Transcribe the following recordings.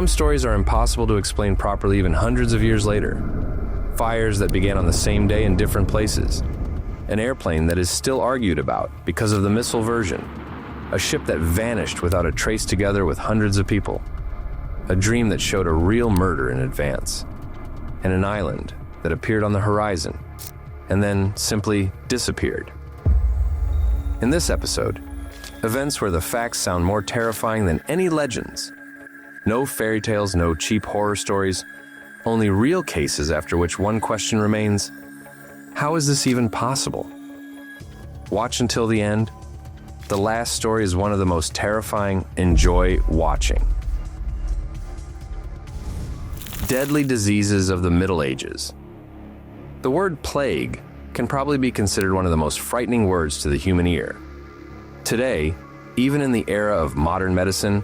Some stories are impossible to explain properly even hundreds of years later. Fires that began on the same day in different places. An airplane that is still argued about because of the missile version. A ship that vanished without a trace together with hundreds of people. A dream that showed a real murder in advance. And an island that appeared on the horizon and then simply disappeared. In this episode, events where the facts sound more terrifying than any legends. No fairy tales, no cheap horror stories, only real cases after which one question remains: how is this even possible? Watch until the end. The last story is one of the most terrifying. Enjoy watching. Deadly diseases of the Middle Ages. The word plague can probably be considered one of the most frightening words to the human ear. Today, even in the era of modern medicine,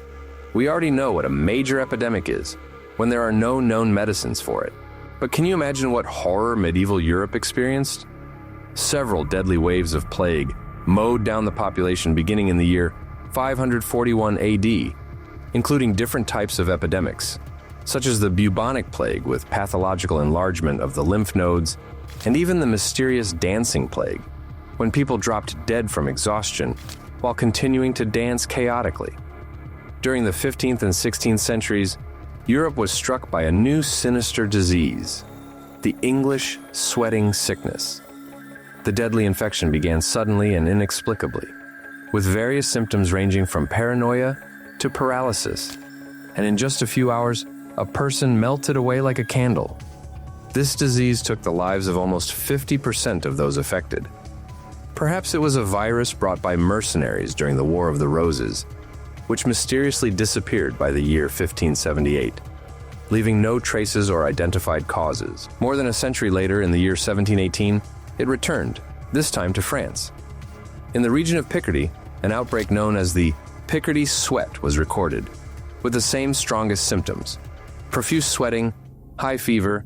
we already know what a major epidemic is when there are no known medicines for it. But can you imagine what horror medieval Europe experienced? Several deadly waves of plague mowed down the population beginning in the year 541 AD, including different types of epidemics, such as the bubonic plague with pathological enlargement of the lymph nodes, and even the mysterious dancing plague, when people dropped dead from exhaustion while continuing to dance chaotically. During the 15th and 16th centuries, Europe was struck by a new sinister disease, the English sweating sickness. The deadly infection began suddenly and inexplicably, with various symptoms ranging from paranoia to paralysis, and in just a few hours, a person melted away like a candle. This disease took the lives of almost 50% of those affected. Perhaps it was a virus brought by mercenaries during the War of the Roses, which mysteriously disappeared by the year 1578, leaving no traces or identified causes. More than a century later, in the year 1718, it returned, this time to France. In the region of Picardy, an outbreak known as the Picardy sweat was recorded, with the same strongest symptoms: profuse sweating, high fever,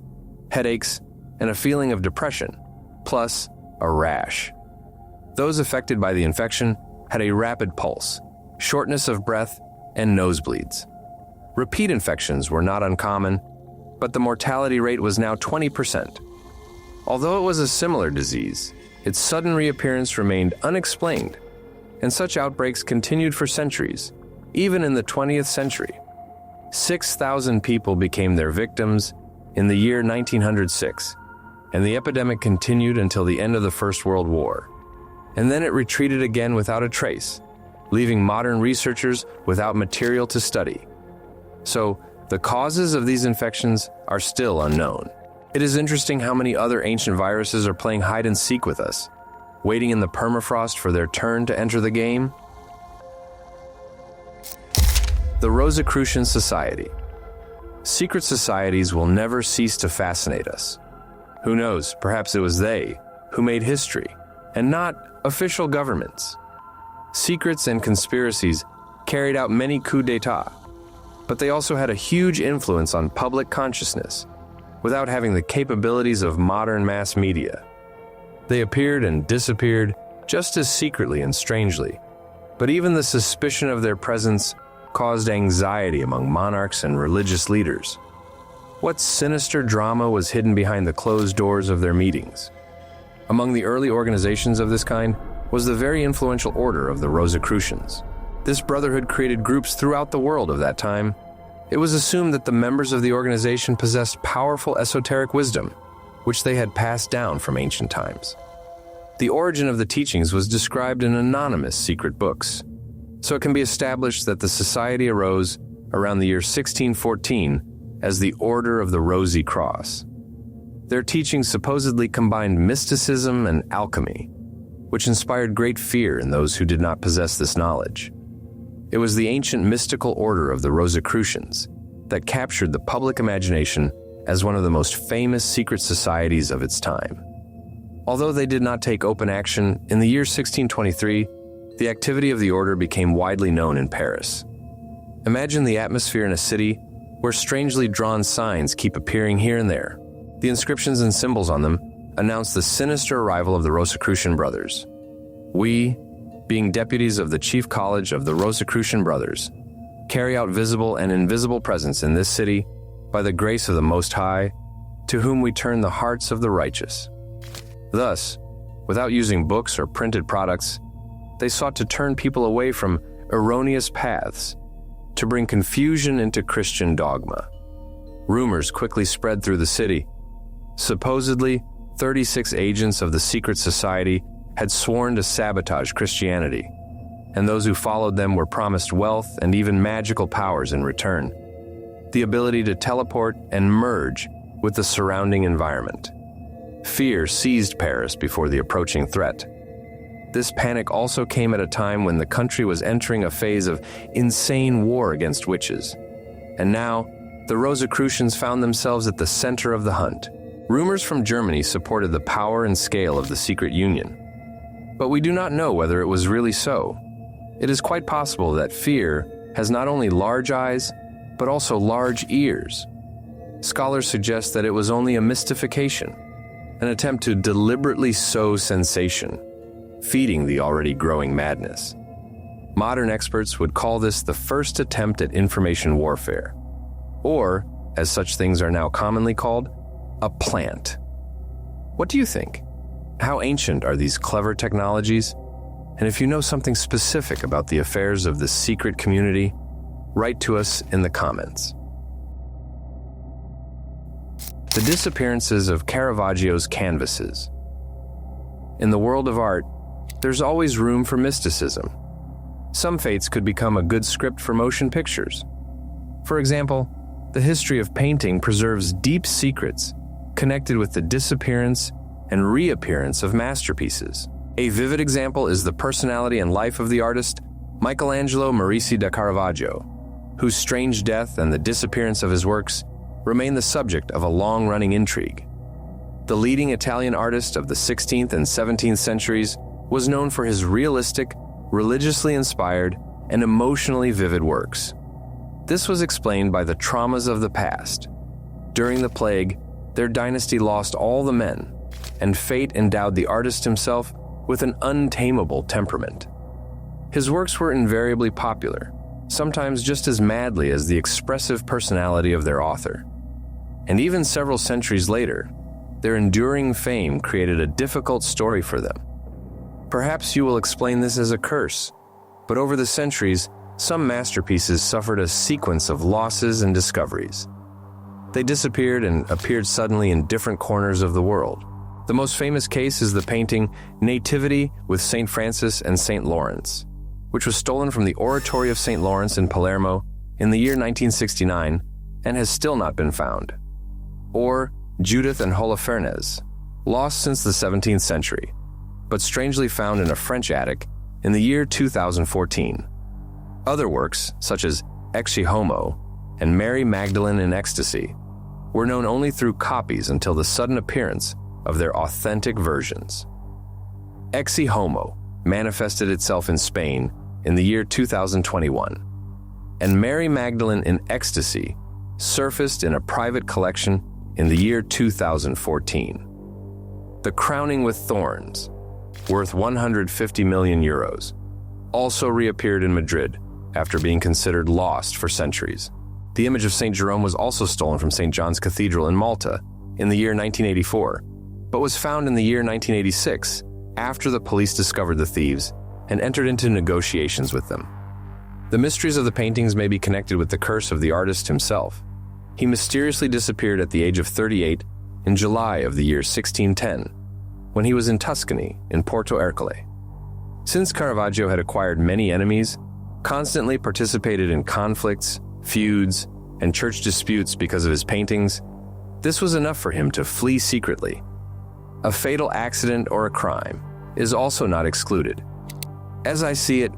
headaches, and a feeling of depression, plus a rash. Those affected by the infection had a rapid pulse, shortness of breath, and nosebleeds. Repeat infections were not uncommon, but the mortality rate was now 20%. Although it was a similar disease, its sudden reappearance remained unexplained, and such outbreaks continued for centuries, even in the 20th century. 6,000 people became their victims in the year 1906, and the epidemic continued until the end of the First World War. And then it retreated again without a trace, leaving modern researchers without material to study. So, the causes of these infections are still unknown. It is interesting how many other ancient viruses are playing hide and seek with us, waiting in the permafrost for their turn to enter the game. The Rosicrucian Society. Secret societies will never cease to fascinate us. Who knows, perhaps it was they who made history, and not official governments. Secrets and conspiracies carried out many coups d'etat, but they also had a huge influence on public consciousness without having the capabilities of modern mass media. They appeared and disappeared just as secretly and strangely, but even the suspicion of their presence caused anxiety among monarchs and religious leaders. What sinister drama was hidden behind the closed doors of their meetings? Among the early organizations of this kind was the very influential order of the Rosicrucians. This brotherhood created groups throughout the world of that time. It was assumed that the members of the organization possessed powerful esoteric wisdom, which they had passed down from ancient times. The origin of the teachings was described in anonymous secret books, so it can be established that the society arose around the year 1614 as the Order of the Rosy Cross. Their teachings supposedly combined mysticism and alchemy, which inspired great fear in those who did not possess this knowledge. It was the ancient mystical order of the Rosicrucians that captured the public imagination as one of the most famous secret societies of its time. Although they did not take open action, in the year 1623, the activity of the order became widely known in Paris. Imagine the atmosphere in a city where strangely drawn signs keep appearing here and there. The inscriptions and symbols on them announce the sinister arrival of the Rosicrucian brothers. We, being deputies of the Chief College of the Rosicrucian Brothers, carry out visible and invisible presence in this city by the grace of the Most High, to whom we turn the hearts of the righteous. Thus, without using books or printed products, they sought to turn people away from erroneous paths, to bring confusion into Christian dogma. Rumors quickly spread through the city. Supposedly, 36 agents of the secret society had sworn to sabotage Christianity, and those who followed them were promised wealth and even magical powers in return, the ability to teleport and merge with the surrounding environment. Fear seized Paris before the approaching threat. This panic also came at a time when the country was entering a phase of insane war against witches. And now, the Rosicrucians found themselves at the center of the hunt. Rumors from Germany supported the power and scale of the secret union. But we do not know whether it was really so. It is quite possible that fear has not only large eyes, but also large ears. Scholars suggest that it was only a mystification, an attempt to deliberately sow sensation, feeding the already growing madness. Modern experts would call this the first attempt at information warfare, or, as such things are now commonly called, a plant. What do you think? How ancient are these clever technologies? And if you know something specific about the affairs of this secret community, write to us in the comments. The disappearances of Caravaggio's canvases. In the world of art, there's always room for mysticism. Some fates could become a good script for motion pictures. For example, the history of painting preserves deep secrets connected with the disappearance and reappearance of masterpieces. A vivid example is the personality and life of the artist Michelangelo Merisi da Caravaggio, whose strange death and the disappearance of his works remain the subject of a long-running intrigue. The leading Italian artist of the 16th and 17th centuries was known for his realistic, religiously inspired, and emotionally vivid works. This was explained by the traumas of the past. During the plague, their dynasty lost all the men, and fate endowed the artist himself with an untamable temperament. His works were invariably popular, sometimes just as madly as the expressive personality of their author. And even several centuries later, their enduring fame created a difficult story for them. Perhaps you will explain this as a curse, but over the centuries, some masterpieces suffered a sequence of losses and discoveries. They disappeared and appeared suddenly in different corners of the world. The most famous case is the painting Nativity with St. Francis and St. Lawrence, which was stolen from the Oratory of St. Lawrence in Palermo in the year 1969 and has still not been found. Or Judith and Holofernes, lost since the 17th century, but strangely found in a French attic in the year 2014. Other works, such as Ecce Homo and Mary Magdalene in Ecstasy, were known only through copies until the sudden appearance of their authentic versions. Ecce Homo manifested itself in Spain in the year 2021, and Mary Magdalene in Ecstasy surfaced in a private collection in the year 2014. The Crowning with Thorns, worth 150 million euros, also reappeared in Madrid after being considered lost for centuries. The image of St. Jerome was also stolen from St. John's Cathedral in Malta in the year 1984, but was found in the year 1986 after the police discovered the thieves and entered into negotiations with them. The mysteries of the paintings may be connected with the curse of the artist himself. He mysteriously disappeared at the age of 38 in July of the year 1610, when he was in Tuscany in Porto Ercole. Since Caravaggio had acquired many enemies, constantly participated in conflicts, feuds, and church disputes because of his paintings, this was enough for him to flee secretly. A fatal accident or a crime is also not excluded. As I see it,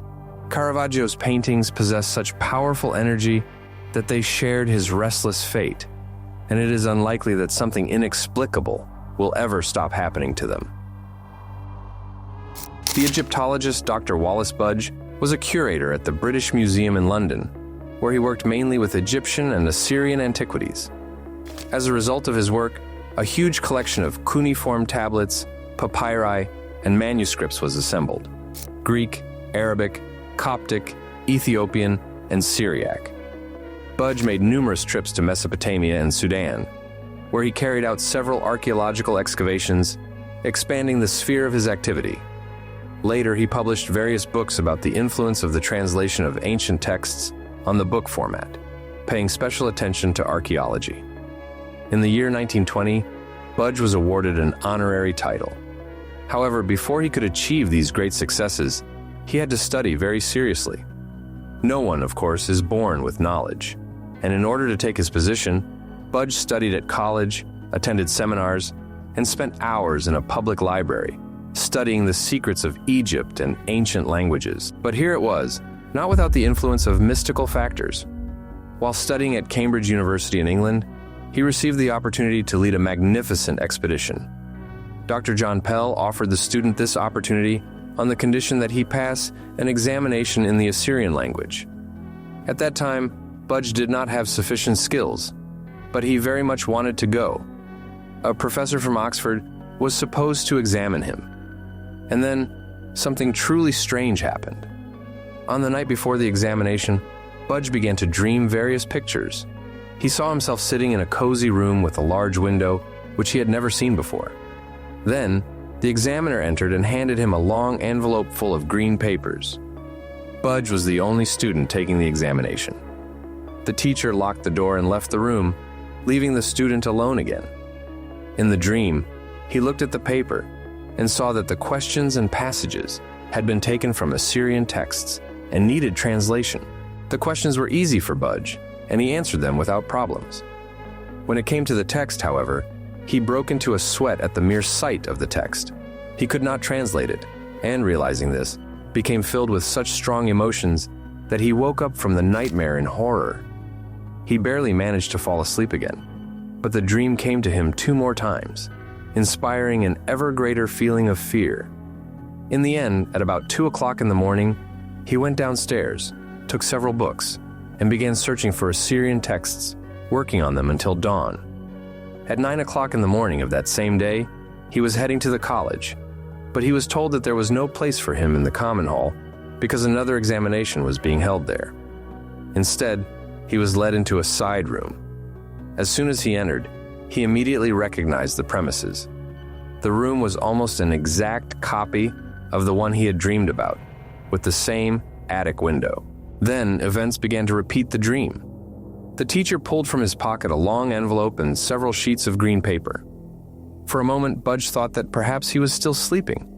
Caravaggio's paintings possess such powerful energy that they shared his restless fate, and it is unlikely that something inexplicable will ever stop happening to them. The Egyptologist Dr. Wallace Budge was a curator at the British Museum in London, where he worked mainly with Egyptian and Assyrian antiquities. As a result of his work, a huge collection of cuneiform tablets, papyri, and manuscripts was assembled. Greek, Arabic, Coptic, Ethiopian, and Syriac. Budge made numerous trips to Mesopotamia and Sudan, where he carried out several archaeological excavations, expanding the sphere of his activity. Later, he published various books about the influence of the translation of ancient texts on the book format, paying special attention to archaeology. In the year 1920, Budge was awarded an honorary title. However, before he could achieve these great successes, he had to study very seriously. No one, of course, is born with knowledge, and in order to take his position, Budge studied at college, attended seminars, and spent hours in a public library, studying the secrets of Egypt and ancient languages. But here it was, not without the influence of mystical factors. While studying at Cambridge University in England, he received the opportunity to lead a magnificent expedition. Dr. John Pell offered the student this opportunity on the condition that he pass an examination in the Assyrian language. At that time, Budge did not have sufficient skills, but he very much wanted to go. A professor from Oxford was supposed to examine him. And then, something truly strange happened. On the night before the examination, Budge began to dream various pictures. He saw himself sitting in a cozy room with a large window, which he had never seen before. Then, the examiner entered and handed him a long envelope full of green papers. Budge was the only student taking the examination. The teacher locked the door and left the room, leaving the student alone again. In the dream, he looked at the paper and saw that the questions and passages had been taken from Assyrian texts and needed translation. The questions were easy for Budge, and he answered them without problems. When it came to the text, however, he broke into a sweat at the mere sight of the text. He could not translate it, and realizing this, became filled with such strong emotions that he woke up from the nightmare in horror. He barely managed to fall asleep again, but the dream came to him 2 more times, inspiring an ever greater feeling of fear. In the end, at about 2 o'clock in the morning, he went downstairs, took several books, and began searching for Assyrian texts, working on them until dawn. At 9 o'clock in the morning of that same day, he was heading to the college, but he was told that there was no place for him in the common hall because another examination was being held there. Instead, he was led into a side room. As soon as he entered, he immediately recognized the premises. The room was almost an exact copy of the one he had dreamed about, with the same attic window. Then, events began to repeat the dream. The teacher pulled from his pocket a long envelope and several sheets of green paper. For a moment, Budge thought that perhaps he was still sleeping.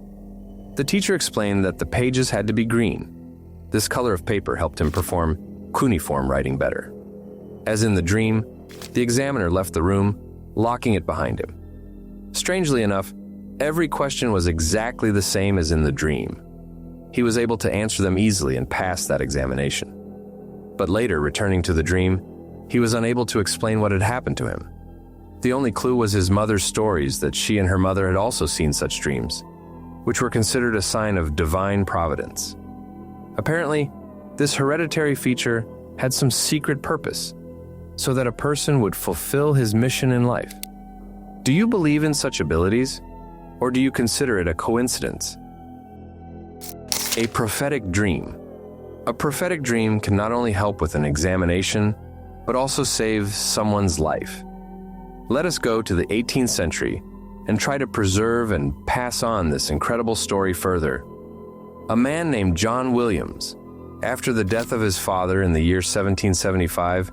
The teacher explained that the pages had to be green. This color of paper helped him perform cuneiform writing better. As in the dream, the examiner left the room, locking it behind him. Strangely enough, every question was exactly the same as in the dream. He was able to answer them easily and pass that examination. But later, returning to the dream, he was unable to explain what had happened to him. The only clue was his mother's stories that she and her mother had also seen such dreams, which were considered a sign of divine providence. Apparently, this hereditary feature had some secret purpose, so that a person would fulfill his mission in life. Do you believe in such abilities, or do you consider it a coincidence? A prophetic dream. A prophetic dream can not only help with an examination, but also save someone's life. Let us go to the 18th century and try to preserve and pass on this incredible story further. A man named John Williams, after the death of his father in the year 1775,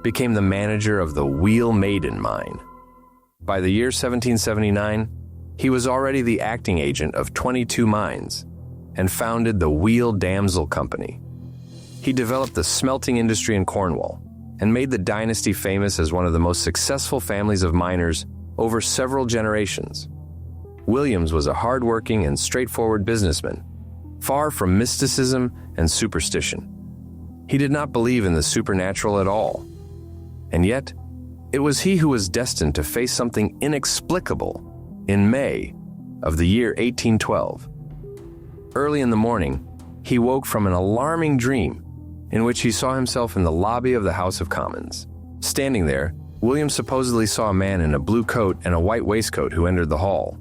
became the manager of the Wheel Maiden mine. By the year 1779, he was already the acting agent of 22 mines and founded the Wheel Damsel Company. He developed the smelting industry in Cornwall and made the dynasty famous as one of the most successful families of miners over several generations. Williams was a hard-working and straightforward businessman, far from mysticism and superstition. He did not believe in the supernatural at all. And yet, it was he who was destined to face something inexplicable in May of the year 1812. Early in the morning, he woke from an alarming dream in which he saw himself in the lobby of the House of Commons. Standing there, Williams supposedly saw a man in a blue coat and a white waistcoat who entered the hall.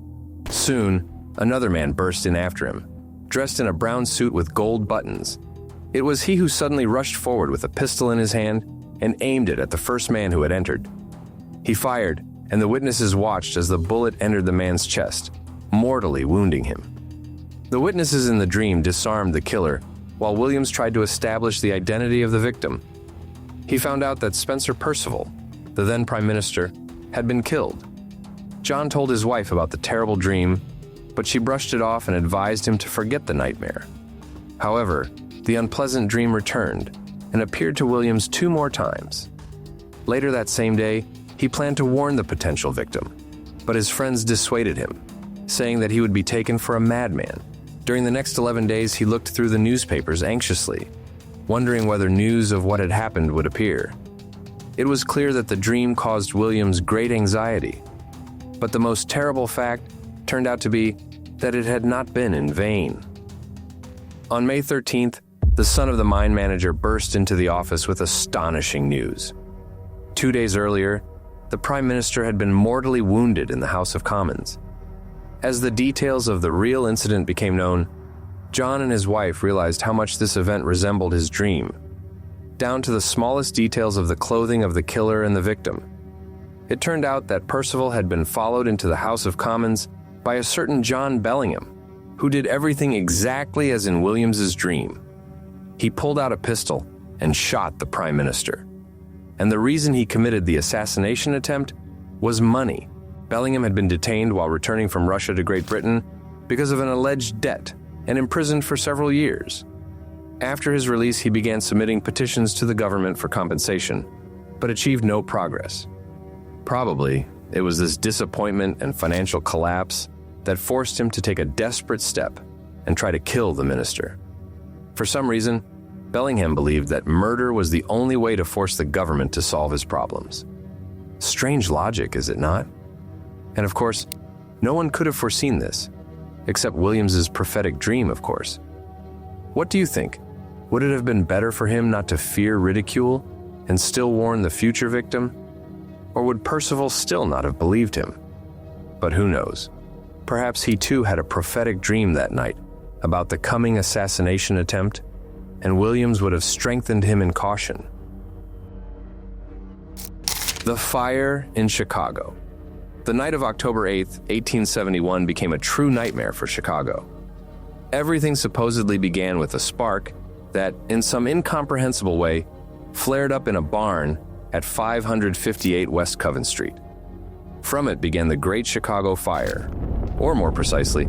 Soon, another man burst in after him, dressed in a brown suit with gold buttons. It was he who suddenly rushed forward with a pistol in his hand and aimed it at the first man who had entered. He fired, and the witnesses watched as the bullet entered the man's chest, mortally wounding him. The witnesses in the dream disarmed the killer, while Williams tried to establish the identity of the victim. He found out that Spencer Perceval, the then Prime Minister, had been killed. John told his wife about the terrible dream, but she brushed it off and advised him to forget the nightmare. However, the unpleasant dream returned and appeared to Williams 2 more times. Later that same day, he planned to warn the potential victim, but his friends dissuaded him, saying that he would be taken for a madman. During the next 11 days, he looked through the newspapers anxiously, wondering whether news of what had happened would appear. It was clear that the dream caused Williams great anxiety, but the most terrible fact turned out to be that it had not been in vain. On May 13th, the son of the mine manager burst into the office with astonishing news. 2 days earlier, the Prime Minister had been mortally wounded in the House of Commons. As the details of the real incident became known, John and his wife realized how much this event resembled his dream, down to the smallest details of the clothing of the killer and the victim. It turned out that Percival had been followed into the House of Commons by a certain John Bellingham, who did everything exactly as in Williams's dream. He pulled out a pistol and shot the Prime Minister. And the reason he committed the assassination attempt was money. Bellingham had been detained while returning from Russia to Great Britain because of an alleged debt and imprisoned for several years. After his release, he began submitting petitions to the government for compensation, but achieved no progress. Probably, it was this disappointment and financial collapse that forced him to take a desperate step and try to kill the minister. For some reason, Bellingham believed that murder was the only way to force the government to solve his problems. Strange logic, is it not? And of course, no one could have foreseen this, except Williams's prophetic dream, of course. What do you think? Would it have been better for him not to fear ridicule and still warn the future victim? Or would Percival still not have believed him? But who knows? Perhaps he too had a prophetic dream that night about the coming assassination attempt, and Williams would have strengthened him in caution. The fire in Chicago. The night of October 8, 1871 became a true nightmare for Chicago. Everything supposedly began with a spark that, in some incomprehensible way, flared up in a barn at 558 West Covent Street. From it began the Great Chicago Fire, or more precisely,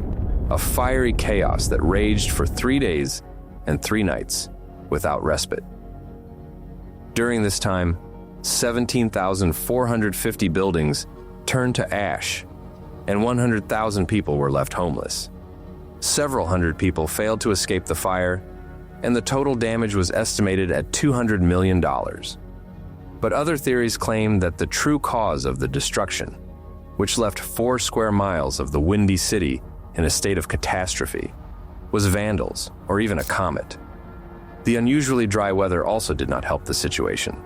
a fiery chaos that raged for 3 days and 3 nights without respite. During this time, 17,450 buildings turned to ash, and 100,000 people were left homeless. Several hundred people failed to escape the fire, and the total damage was estimated at $200 million. But other theories claim that the true cause of the destruction, which left 4 square miles of the Windy City in a state of catastrophe, was vandals or even a comet. The unusually dry weather also did not help the situation,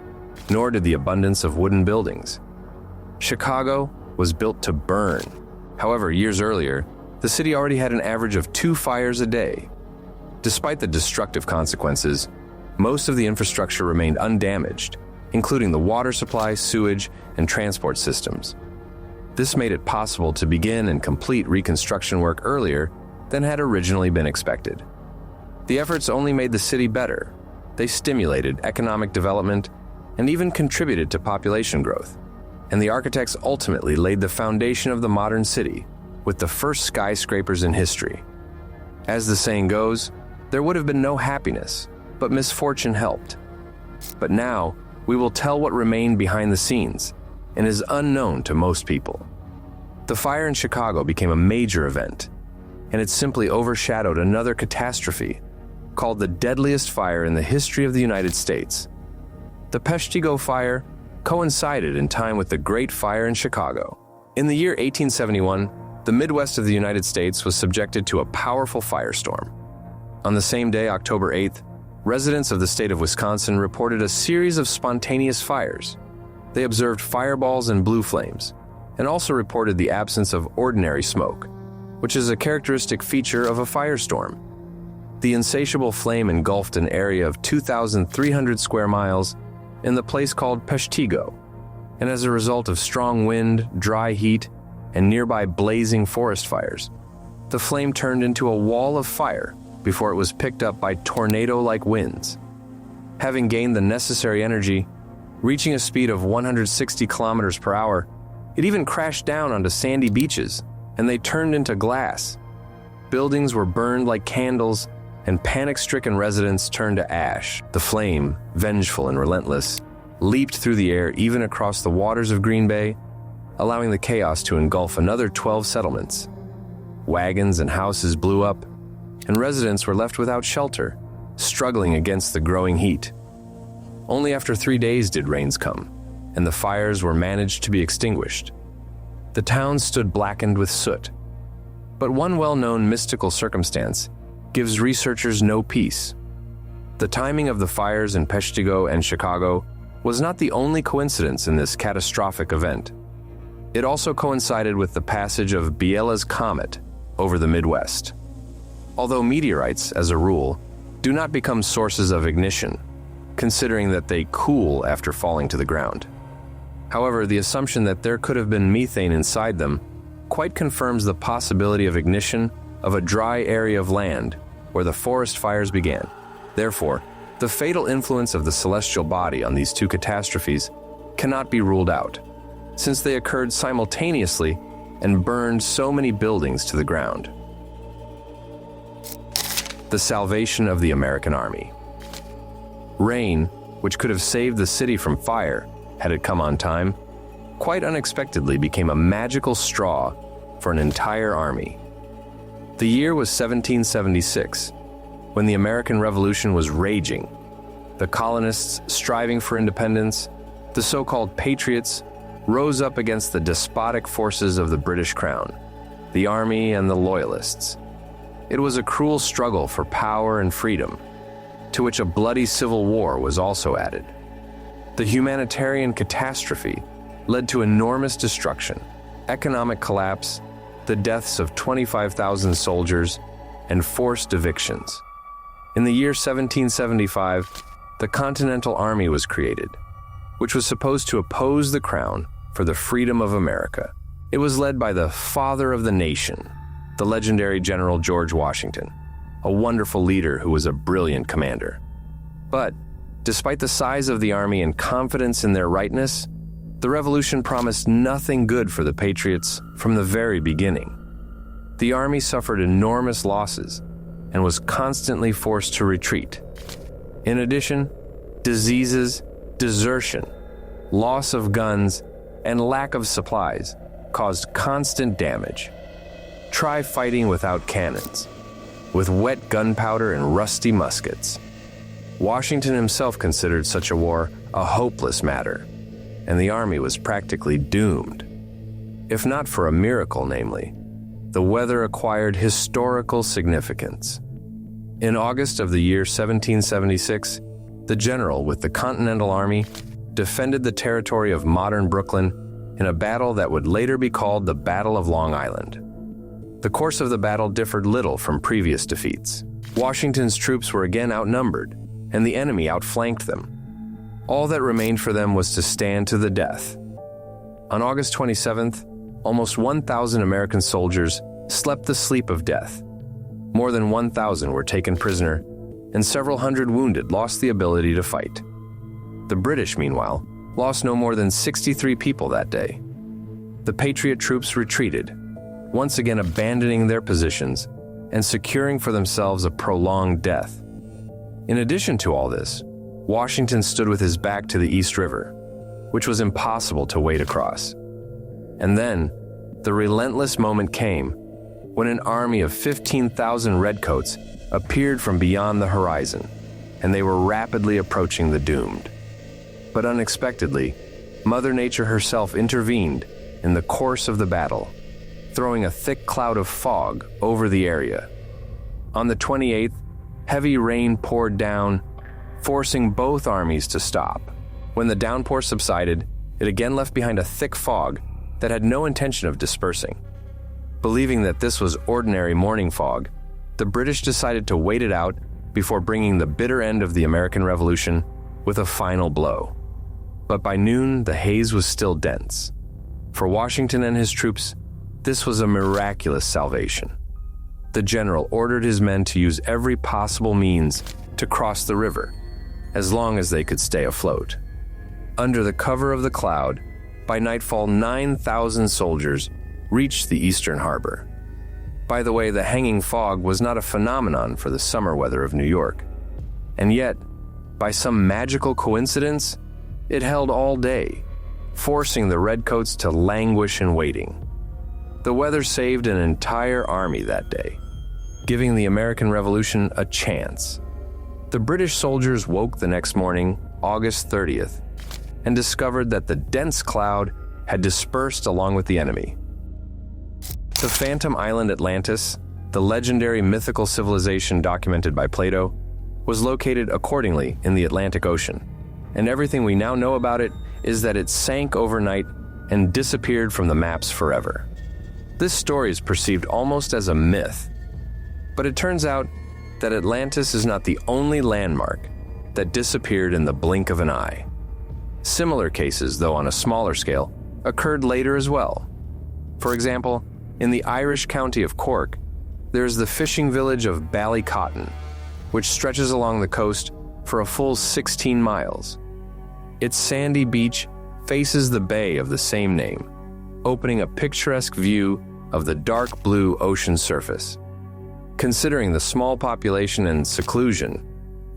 nor did the abundance of wooden buildings. Chicago was built to burn. However, years earlier, the city already had an average of 2 fires a day. Despite the destructive consequences, most of the infrastructure remained undamaged, including the water supply, sewage, and transport systems. This made it possible to begin and complete reconstruction work earlier than had originally been expected. The efforts only made the city better. They stimulated economic development and even contributed to population growth. And the architects ultimately laid the foundation of the modern city with the first skyscrapers in history. As the saying goes, there would have been no happiness, but misfortune helped. But now, we will tell what remained behind the scenes and is unknown to most people. The fire in Chicago became a major event, and it simply overshadowed another catastrophe called the deadliest fire in the history of the United States. The Peshtigo Fire coincided in time with the Great Fire in Chicago. In the year 1871, the Midwest of the United States was subjected to a powerful firestorm. On the same day, October 8th, residents of the state of Wisconsin reported a series of spontaneous fires. They observed fireballs and blue flames, and also reported the absence of ordinary smoke, which is a characteristic feature of a firestorm. The insatiable flame engulfed an area of 2,300 square miles in the place called Peshtigo, and as a result of strong wind, dry heat, and nearby blazing forest fires, the flame turned into a wall of fire before it was picked up by tornado-like winds. Having gained the necessary energy, reaching a speed of 160 kilometers per hour, it even crashed down onto sandy beaches, and they turned into glass. Buildings were burned like candles, and panic-stricken residents turned to ash. The flame, vengeful and relentless, leaped through the air even across the waters of Green Bay, allowing the chaos to engulf another 12 settlements. Wagons and houses blew up, and residents were left without shelter, struggling against the growing heat. Only after 3 days did rains come, and the fires were managed to be extinguished. The town stood blackened with soot. But one well-known mystical circumstance gives researchers no peace. The timing of the fires in Peshtigo and Chicago was not the only coincidence in this catastrophic event. It also coincided with the passage of Biela's comet over the Midwest. Although meteorites, as a rule, do not become sources of ignition, considering that they cool after falling to the ground. However, the assumption that there could have been methane inside them quite confirms the possibility of ignition of a dry area of land where the forest fires began. Therefore, the fatal influence of the celestial body on these two catastrophes cannot be ruled out, since they occurred simultaneously and burned so many buildings to the ground. The salvation of the American Army. Rain, which could have saved the city from fire had it come on time, quite unexpectedly became a magical straw for an entire army. The year was 1776, when the American Revolution was raging. The colonists striving for independence, the so-called patriots, rose up against the despotic forces of the British Crown, the army and the loyalists. It was a cruel struggle for power and freedom, to which a bloody civil war was also added. The humanitarian catastrophe led to enormous destruction, economic collapse, the deaths of 25,000 soldiers, and forced evictions. In the year 1775, the Continental Army was created, which was supposed to oppose the crown for the freedom of America. It was led by the father of the nation, the legendary General George Washington, a wonderful leader who was a brilliant commander. But, despite the size of the army and confidence in their rightness, the revolution promised nothing good for the patriots from the very beginning. The army suffered enormous losses and was constantly forced to retreat. In addition, diseases, desertion, loss of guns, and lack of supplies caused constant damage. Try fighting without cannons, with wet gunpowder and rusty muskets. Washington himself considered such a war a hopeless matter, and the army was practically doomed. If not for a miracle, namely, the weather acquired historical significance. In August of the year 1776, the general with the Continental Army defended the territory of modern Brooklyn in a battle that would later be called the Battle of Long Island. The course of the battle differed little from previous defeats. Washington's troops were again outnumbered, and the enemy outflanked them. All that remained for them was to stand to the death. On August 27th, almost 1,000 American soldiers slept the sleep of death. More than 1,000 were taken prisoner, and several hundred wounded lost the ability to fight. The British, meanwhile, lost no more than 63 people that day. The Patriot troops retreated, once again abandoning their positions and securing for themselves a prolonged death. In addition to all this, Washington stood with his back to the East River, which was impossible to wade across. And then, the relentless moment came when an army of 15,000 redcoats appeared from beyond the horizon, and they were rapidly approaching the doomed. But unexpectedly, Mother Nature herself intervened in the course of the battle, throwing a thick cloud of fog over the area. On the 28th, heavy rain poured down, forcing both armies to stop. When the downpour subsided, it again left behind a thick fog that had no intention of dispersing. Believing that this was ordinary morning fog, the British decided to wait it out before bringing the bitter end of the American Revolution with a final blow. But by noon, the haze was still dense. For Washington and his troops, this was a miraculous salvation. The general ordered his men to use every possible means to cross the river, as long as they could stay afloat. Under the cover of the cloud, by nightfall, 9,000 soldiers reached the eastern harbor. By the way, the hanging fog was not a phenomenon for the summer weather of New York. And yet, by some magical coincidence, it held all day, forcing the redcoats to languish in waiting. The weather saved an entire army that day, giving the American Revolution a chance. The British soldiers woke the next morning, August 30th, and discovered that the dense cloud had dispersed along with the enemy. The Phantom Island Atlantis, the legendary mythical civilization documented by Plato, was located accordingly in the Atlantic Ocean, and everything we now know about it is that it sank overnight and disappeared from the maps forever. This story is perceived almost as a myth, but it turns out that Atlantis is not the only landmark that disappeared in the blink of an eye. Similar cases, though on a smaller scale, occurred later as well. For example, in the Irish county of Cork, there is the fishing village of Ballycotton, which stretches along the coast for a full 16 miles. Its sandy beach faces the bay of the same name, opening a picturesque view of the dark blue ocean surface. Considering the small population and seclusion,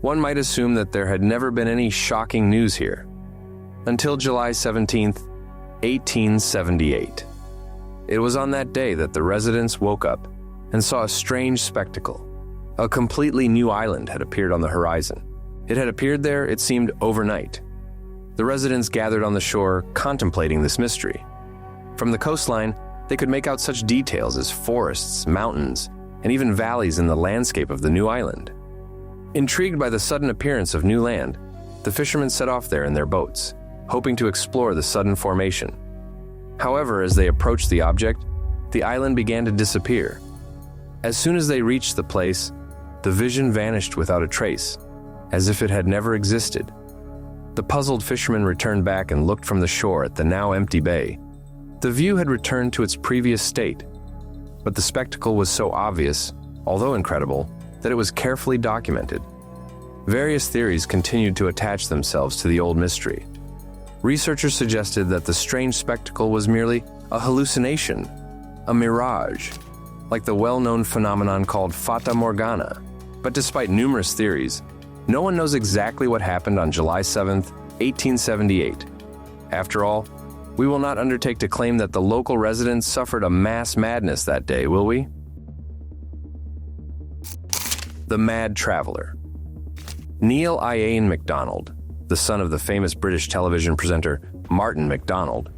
one might assume that there had never been any shocking news here, until July 17, 1878. It was on that day that the residents woke up and saw a strange spectacle. A completely new island had appeared on the horizon. It had appeared there, it seemed, overnight. The residents gathered on the shore, contemplating this mystery. From the coastline, they could make out such details as forests, mountains, and even valleys in the landscape of the new island. Intrigued by the sudden appearance of new land, the fishermen set off there in their boats, hoping to explore the sudden formation. However, as they approached the object, the island began to disappear. As soon as they reached the place, the vision vanished without a trace, as if it had never existed. The puzzled fishermen returned back and looked from the shore at the now empty bay. The view had returned to its previous state, but the spectacle was so obvious, although incredible, that it was carefully documented. Various theories continued to attach themselves to the old mystery. Researchers suggested that the strange spectacle was merely a hallucination, a mirage, like the well-known phenomenon called Fata Morgana. But despite numerous theories, no one knows exactly what happened on July 7, 1878. After all, we will not undertake to claim that the local residents suffered a mass madness that day, will we? The Mad Traveler. Neil Ian MacDonald, the son of the famous British television presenter Martin MacDonald,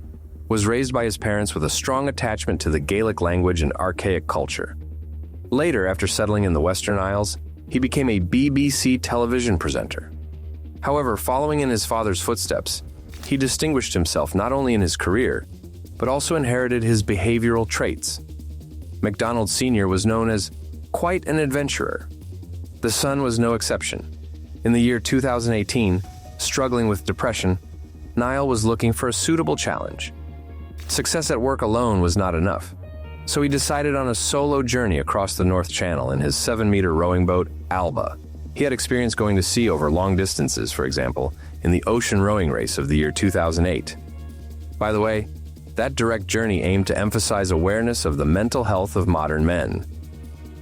was raised by his parents with a strong attachment to the Gaelic language and archaic culture. Later, after settling in the Western Isles, he became a BBC television presenter. However, following in his father's footsteps, he distinguished himself not only in his career, but also inherited his behavioral traits. MacDonald Sr. was known as quite an adventurer. The son was no exception. In the year 2018, struggling with depression, Niall was looking for a suitable challenge. Success at work alone was not enough, so he decided on a solo journey across the North Channel in his 7-meter rowing boat, Alba. He had experience going to sea over long distances, for example, in the ocean rowing race of the year 2008. By the way, that direct journey aimed to emphasize awareness of the mental health of modern men.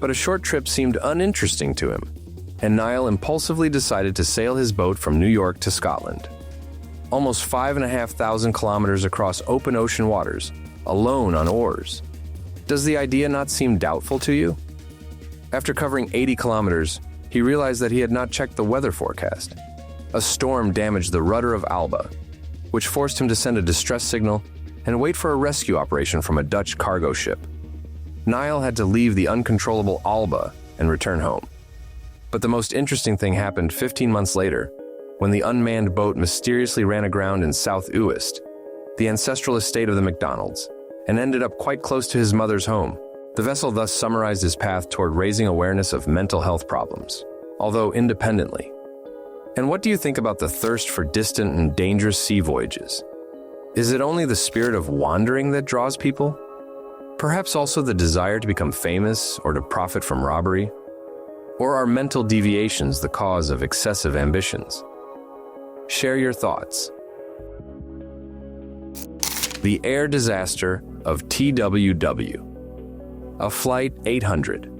But a short trip seemed uninteresting to him, and Niall impulsively decided to sail his boat from New York to Scotland. Almost 5,500 kilometers across open ocean waters, alone on oars. Does the idea not seem doubtful to you? After covering 80 kilometers, he realized that he had not checked the weather forecast. A storm damaged the rudder of Alba, which forced him to send a distress signal and wait for a rescue operation from a Dutch cargo ship. Niall had to leave the uncontrollable Alba and return home. But the most interesting thing happened 15 months later, when the unmanned boat mysteriously ran aground in South Uist, the ancestral estate of the MacDonalds, and ended up quite close to his mother's home. The vessel thus summarized his path toward raising awareness of mental health problems, although independently. And what do you think about the thirst for distant and dangerous sea voyages? Is it only the spirit of wandering that draws people? Perhaps also the desire to become famous or to profit from robbery? Or are mental deviations the cause of excessive ambitions? Share your thoughts. The air disaster of TWW, a Flight 800.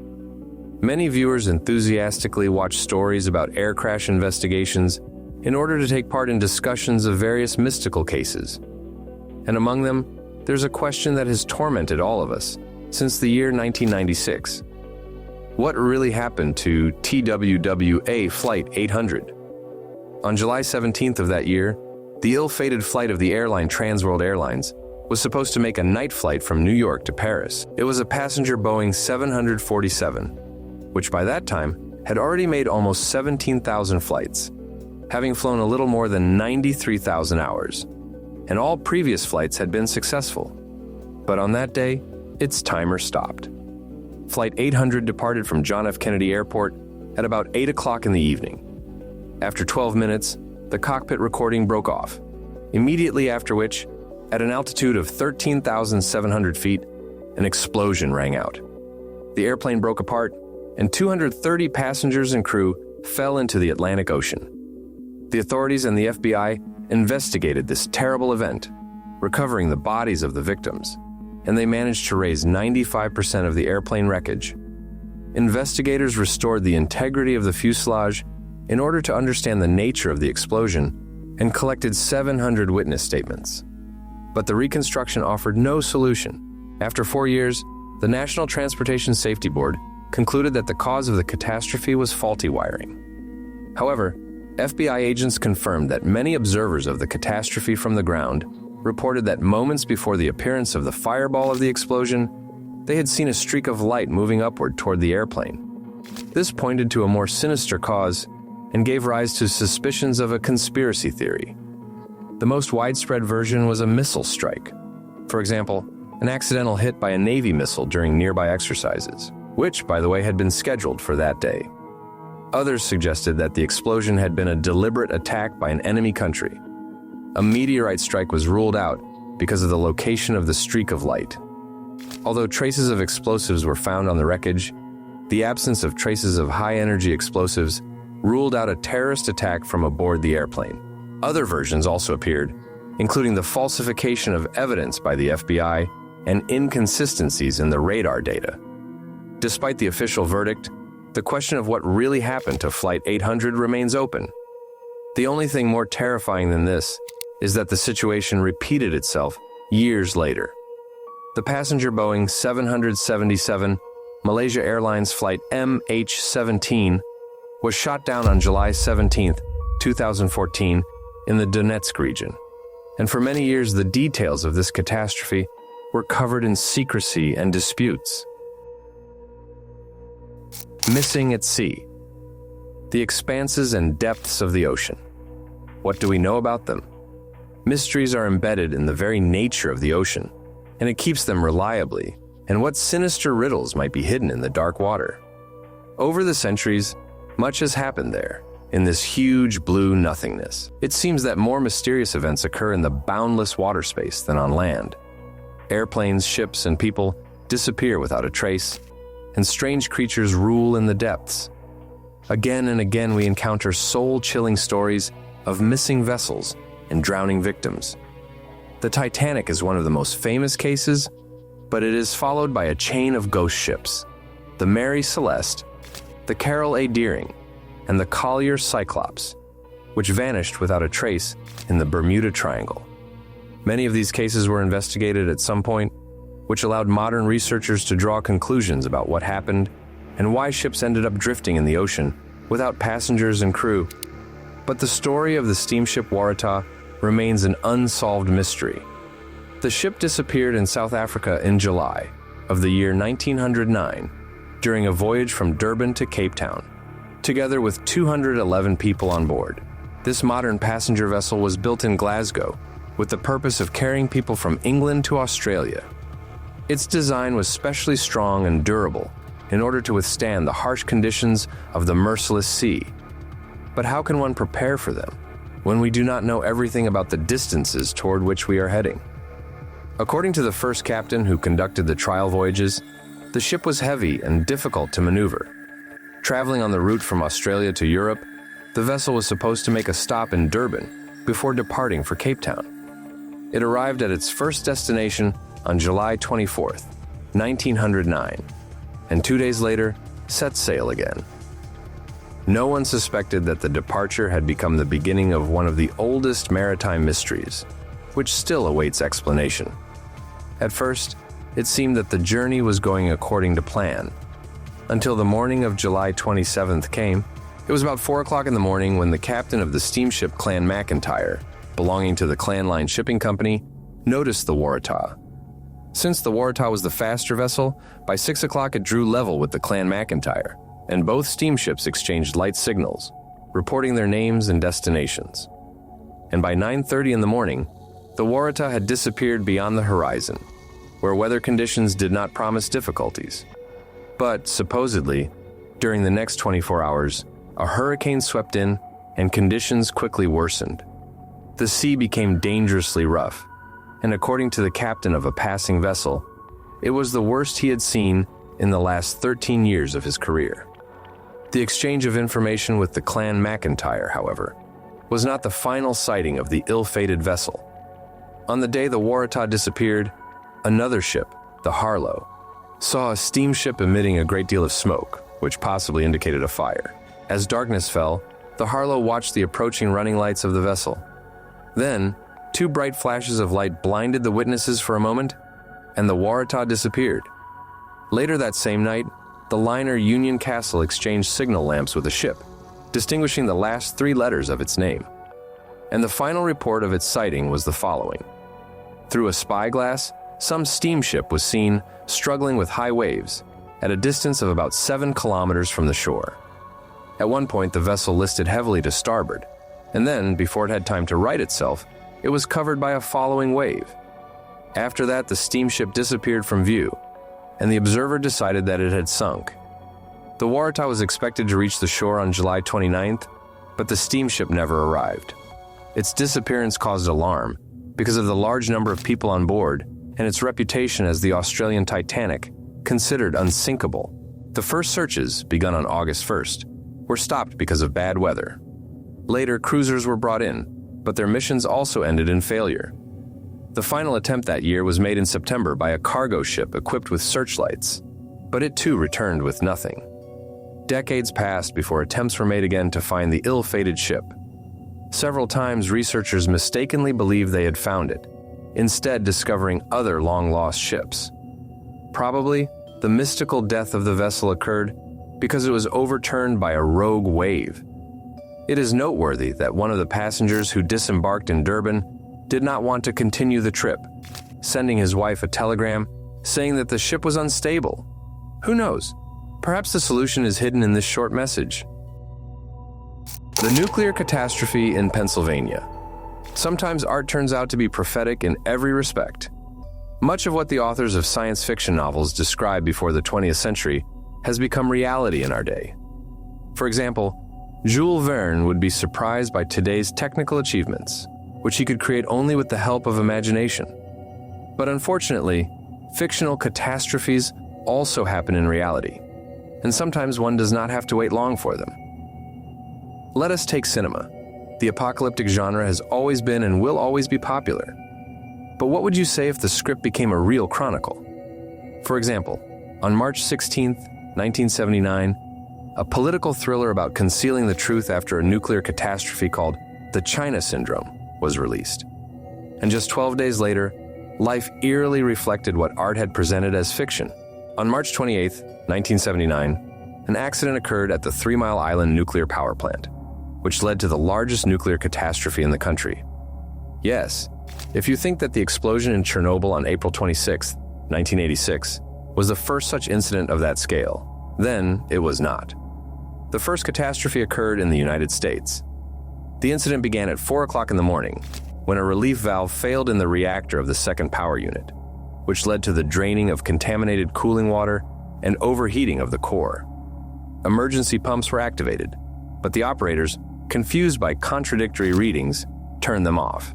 Many viewers enthusiastically watch stories about air crash investigations in order to take part in discussions of various mystical cases. And among them, there's a question that has tormented all of us since the year 1996. What really happened to TWWA Flight 800? On July 17th of that year, the ill-fated flight of the airline Transworld Airlines was supposed to make a night flight from New York to Paris. It was a passenger Boeing 747, which by that time had already made almost 17,000 flights, having flown a little more than 93,000 hours, and all previous flights had been successful. But on that day, its timer stopped. Flight 800 departed from John F. Kennedy Airport at about 8 o'clock in the evening. After 12 minutes, the cockpit recording broke off, immediately after which, at an altitude of 13,700 feet, an explosion rang out. The airplane broke apart, and 230 passengers and crew fell into the Atlantic Ocean. The authorities and the FBI investigated this terrible event, recovering the bodies of the victims, and they managed to raise 95% of the airplane wreckage. Investigators restored the integrity of the fuselage in order to understand the nature of the explosion and collected 700 witness statements. But the reconstruction offered no solution. After 4 years, the National Transportation Safety Board concluded that the cause of the catastrophe was faulty wiring. However, FBI agents confirmed that many observers of the catastrophe from the ground reported that moments before the appearance of the fireball of the explosion, they had seen a streak of light moving upward toward the airplane. This pointed to a more sinister cause and gave rise to suspicions of a conspiracy theory. The most widespread version was a missile strike. For example, an accidental hit by a Navy missile during nearby exercises, which, by the way, had been scheduled for that day. Others suggested that the explosion had been a deliberate attack by an enemy country. A meteorite strike was ruled out because of the location of the streak of light. Although traces of explosives were found on the wreckage, the absence of traces of high-energy explosives ruled out a terrorist attack from aboard the airplane. Other versions also appeared, including the falsification of evidence by the FBI and inconsistencies in the radar data. Despite the official verdict, the question of what really happened to Flight 800 remains open. The only thing more terrifying than this is that the situation repeated itself years later. The passenger Boeing 777 Malaysia Airlines Flight MH17 was shot down on July 17, 2014, in the Donetsk region, and for many years the details of this catastrophe were covered in secrecy and disputes. Missing at sea. The expanses and depths of the ocean. What do we know about them? Mysteries are embedded in the very nature of the ocean, and it keeps them reliably, and what sinister riddles might be hidden in the dark water. Over the centuries, much has happened there, in this huge blue nothingness. It seems that more mysterious events occur in the boundless water space than on land. Airplanes, ships, and people disappear without a trace, and strange creatures rule in the depths. Again and again we encounter soul-chilling stories of missing vessels and drowning victims. The Titanic is one of the most famous cases, but it is followed by a chain of ghost ships: the Mary Celeste, the Carol A. Deering, and the Collier Cyclops, which vanished without a trace in the Bermuda Triangle. Many of these cases were investigated at some point, which allowed modern researchers to draw conclusions about what happened and why ships ended up drifting in the ocean without passengers and crew. But the story of the steamship Waratah remains an unsolved mystery. The ship disappeared in South Africa in July of the year 1909 during a voyage from Durban to Cape Town, together with 211 people on board. This modern passenger vessel was built in Glasgow with the purpose of carrying people from England to Australia. Its design was specially strong and durable in order to withstand the harsh conditions of the merciless sea. But how can one prepare for them when we do not know everything about the distances toward which we are heading? According to the first captain who conducted the trial voyages, the ship was heavy and difficult to maneuver. Traveling on the route from Australia to Europe, the vessel was supposed to make a stop in Durban before departing for Cape Town. It arrived at its first destination on July 24th, 1909, and 2 days later, set sail again. No one suspected that the departure had become the beginning of one of the oldest maritime mysteries, which still awaits explanation. At first, it seemed that the journey was going according to plan, until the morning of July 27th came. It was about 4 o'clock in the morning when the captain of the steamship Clan McIntyre, belonging to the Clan Line Shipping Company, noticed the Waratah. Since the Waratah was the faster vessel, by 6 o'clock it drew level with the Clan McIntyre, and both steamships exchanged light signals, reporting their names and destinations. And by 9:30 in the morning, the Waratah had disappeared beyond the horizon, where weather conditions did not promise difficulties. But, supposedly, during the next 24 hours, a hurricane swept in and conditions quickly worsened. The sea became dangerously rough, and according to the captain of a passing vessel, it was the worst he had seen in the last 13 years of his career. The exchange of information with the Clan McIntyre, however, was not the final sighting of the ill-fated vessel. On the day the Waratah disappeared, another ship, the Harlow, saw a steamship emitting a great deal of smoke, which possibly indicated a fire. As darkness fell, the Harlow watched the approaching running lights of the vessel. Then, 2 bright flashes of light blinded the witnesses for a moment, and the Waratah disappeared. Later that same night, the liner Union Castle exchanged signal lamps with a ship, distinguishing the last 3 letters of its name. And the final report of its sighting was the following. Through a spyglass, some steamship was seen struggling with high waves at a distance of about 7 kilometers from the shore. At one point, the vessel listed heavily to starboard, and then, before it had time to right itself, it was covered by a following wave. After that, the steamship disappeared from view, and the observer decided that it had sunk. The Waratah was expected to reach the shore on July 29th, but the steamship never arrived. Its disappearance caused alarm because of the large number of people on board and its reputation as the Australian Titanic, considered unsinkable. The first searches, begun on August 1st, were stopped because of bad weather. Later, cruisers were brought in, but their missions also ended in failure. The final attempt that year was made in September by a cargo ship equipped with searchlights, but it too returned with nothing. Decades passed before attempts were made again to find the ill-fated ship. Several times, researchers mistakenly believed they had found it, instead discovering other long-lost ships. Probably, the mystical death of the vessel occurred because it was overturned by a rogue wave. It is noteworthy that one of the passengers who disembarked in Durban did not want to continue the trip, sending his wife a telegram saying that the ship was unstable. Who knows? Perhaps the solution is hidden in this short message. The nuclear catastrophe in Pennsylvania. Sometimes art turns out to be prophetic in every respect. Much of what the authors of science fiction novels described before the 20th century has become reality in our day. For example, Jules Verne would be surprised by today's technical achievements, which he could create only with the help of imagination. But unfortunately, fictional catastrophes also happen in reality, and sometimes one does not have to wait long for them. Let us take cinema. The apocalyptic genre has always been and will always be popular. But what would you say if the script became a real chronicle? For example, on March 16, 1979, a political thriller about concealing the truth after a nuclear catastrophe called The China Syndrome was released. And just 12 days later, life eerily reflected what art had presented as fiction. On March 28, 1979, an accident occurred at the 3 Mile Island nuclear power plant, which led to the largest nuclear catastrophe in the country. Yes, if you think that the explosion in Chernobyl on April 26, 1986, was the first such incident of that scale, then it was not. The first catastrophe occurred in the United States. The incident began at 4 o'clock in the morning, when a relief valve failed in the reactor of the second power unit. which led to the draining of contaminated cooling water and overheating of the core. Emergency pumps were activated, but the operators, confused by contradictory readings, turned them off.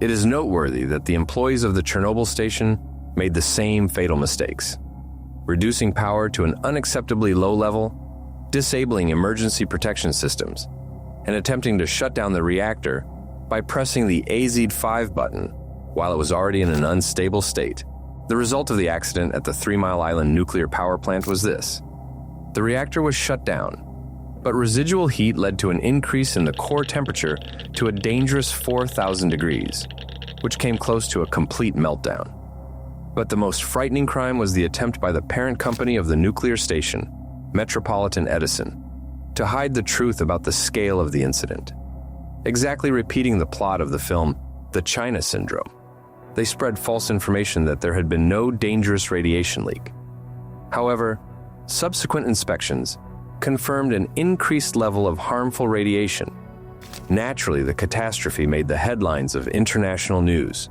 It is noteworthy that the employees of the Chernobyl station made the same fatal mistakes, reducing power to an unacceptably low level, disabling emergency protection systems, and attempting to shut down the reactor by pressing the AZ5 button while it was already in an unstable state. The result of the accident at the 3 Mile Island nuclear power plant was this. The reactor was shut down, but residual heat led to an increase in the core temperature to a dangerous 4,000 degrees, which came close to a complete meltdown. But the most frightening crime was the attempt by the parent company of the nuclear station, Metropolitan Edison, to hide the truth about the scale of the incident, exactly repeating the plot of the film The China Syndrome. They spread false information that there had been no dangerous radiation leak. However, subsequent inspections confirmed an increased level of harmful radiation. Naturally, the catastrophe made the headlines of international news.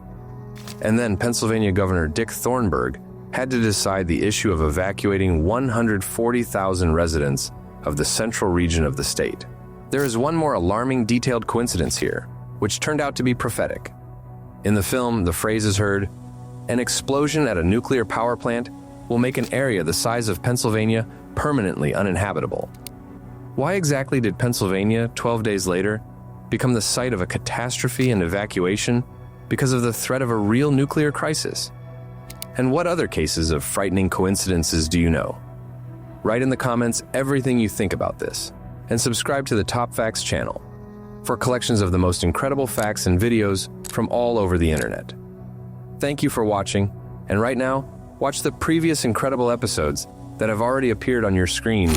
And then Pennsylvania Governor Dick Thornburgh had to decide the issue of evacuating 140,000 residents of the central region of the state. There is one more alarming detailed coincidence here, which turned out to be prophetic. In the film, the phrase is heard, "An explosion at a nuclear power plant will make an area the size of Pennsylvania permanently uninhabitable." Why exactly did Pennsylvania, 12 days later, become the site of a catastrophe and evacuation because of the threat of a real nuclear crisis? And what other cases of frightening coincidences do you know? Write in the comments everything you think about this, and subscribe to the Top Facts channel for collections of the most incredible facts and videos from all over the internet. Thank you for watching, and right now, watch the previous incredible episodes that have already appeared on your screen